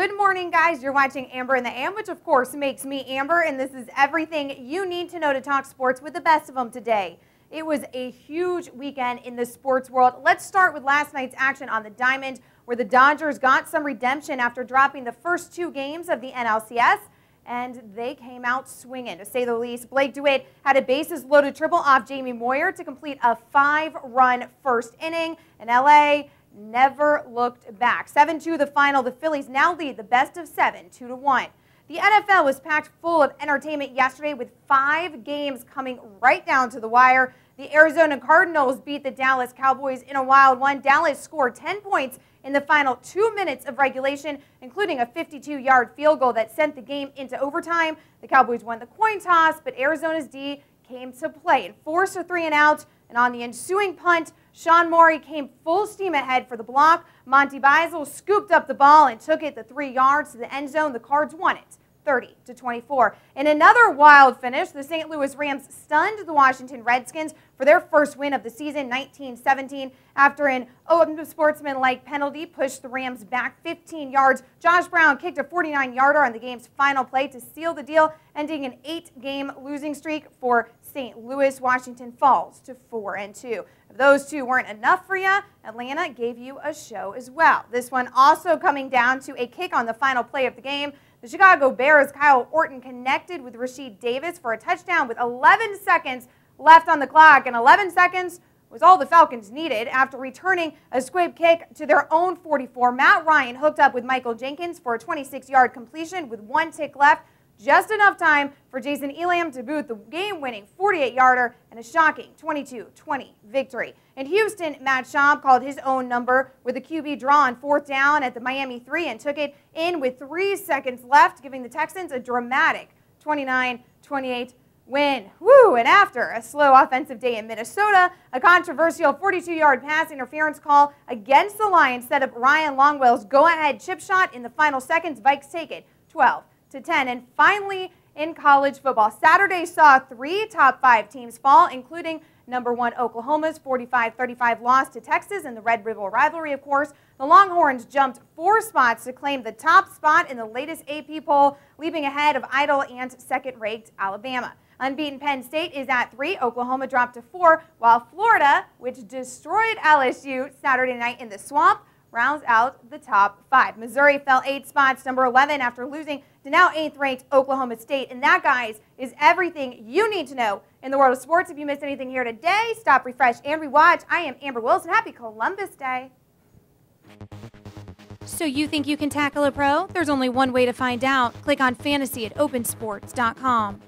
Good morning, guys. You're watching Amber in the Am, which of course makes me Amber, and this is everything you need to know to talk sports with the best of them today. It was a huge weekend in the sports world. Let's start with last night's action on the Diamond, where the Dodgers got some redemption after dropping the first two games of the NLCS, and they came out swinging, to say the least. Blake DeWitt had a bases-loaded triple off Jamie Moyer to complete a 5-run first inning, and LA never looked back. 7-2 the final. The Phillies now lead the best of 7, 2-1. The NFL was packed full of entertainment yesterday with 5 games coming right down to the wire. The Arizona Cardinals beat the Dallas Cowboys in a wild one. Dallas scored 10 points in the final 2 minutes of regulation, including a 52-yard field goal that sent the game into overtime. The Cowboys won the coin toss, but Arizona's D came to play and forced a 3-and-out. And on the ensuing punt, Sean Morey came full steam ahead for the block. Monty Beisel scooped up the ball and took it the 3 yards to the end zone. The Cards won it 30-24. In another wild finish, the St. Louis Rams stunned the Washington Redskins for their first win of the season, 19-17. After an unsportsmanlike penalty pushed the Rams back 15 yards, Josh Brown kicked a 49-yarder on the game's final play to seal the deal, ending an 8-game losing streak for St. Louis. Washington falls to 4-2. If those two weren't enough for you, Atlanta gave you a show as well. This one also coming down to a kick on the final play of the game. The Chicago Bears' Kyle Orton connected with Rasheed Davis for a touchdown with 11 seconds left on the clock, and 11 seconds was all the Falcons needed. After returning a squib kick to their own 44, Matt Ryan hooked up with Michael Jenkins for a 26-yard completion with 1 tick left. Just enough time for Jason Elam to boot the game-winning 48-yarder and a shocking 22-20 victory. In Houston, Matt Schaub called his own number with a QB draw on 4th down at the Miami 3 and took it in with 3 seconds left, giving the Texans a dramatic 29-28 win. Woo! And after a slow offensive day in Minnesota, a controversial 42-yard pass interference call against the Lions set up Ryan Longwell's go-ahead chip shot in the final seconds. Vikes take it 12-10. And finally, in college football, Saturday saw 3 top 5 teams fall, including number 1 Oklahoma's 45-35 loss to Texas in the Red River rivalry, of course. The Longhorns jumped 4 spots to claim the top spot in the latest AP poll, leaping ahead of idle and second-ranked Alabama. Unbeaten Penn State is at 3. Oklahoma dropped to 4, while Florida, which destroyed LSU Saturday night in the Swamp, rounds out the top 5. Missouri fell 8 spots, number 11, after losing to now 8th-ranked Oklahoma State. And that, guys, is everything you need to know in the world of sports. If you missed anything here today, stop, refresh, and rewatch. I am Amber Wilson. Happy Columbus Day. So you think you can tackle a pro? There's only one way to find out. Click on fantasy at opensports.com.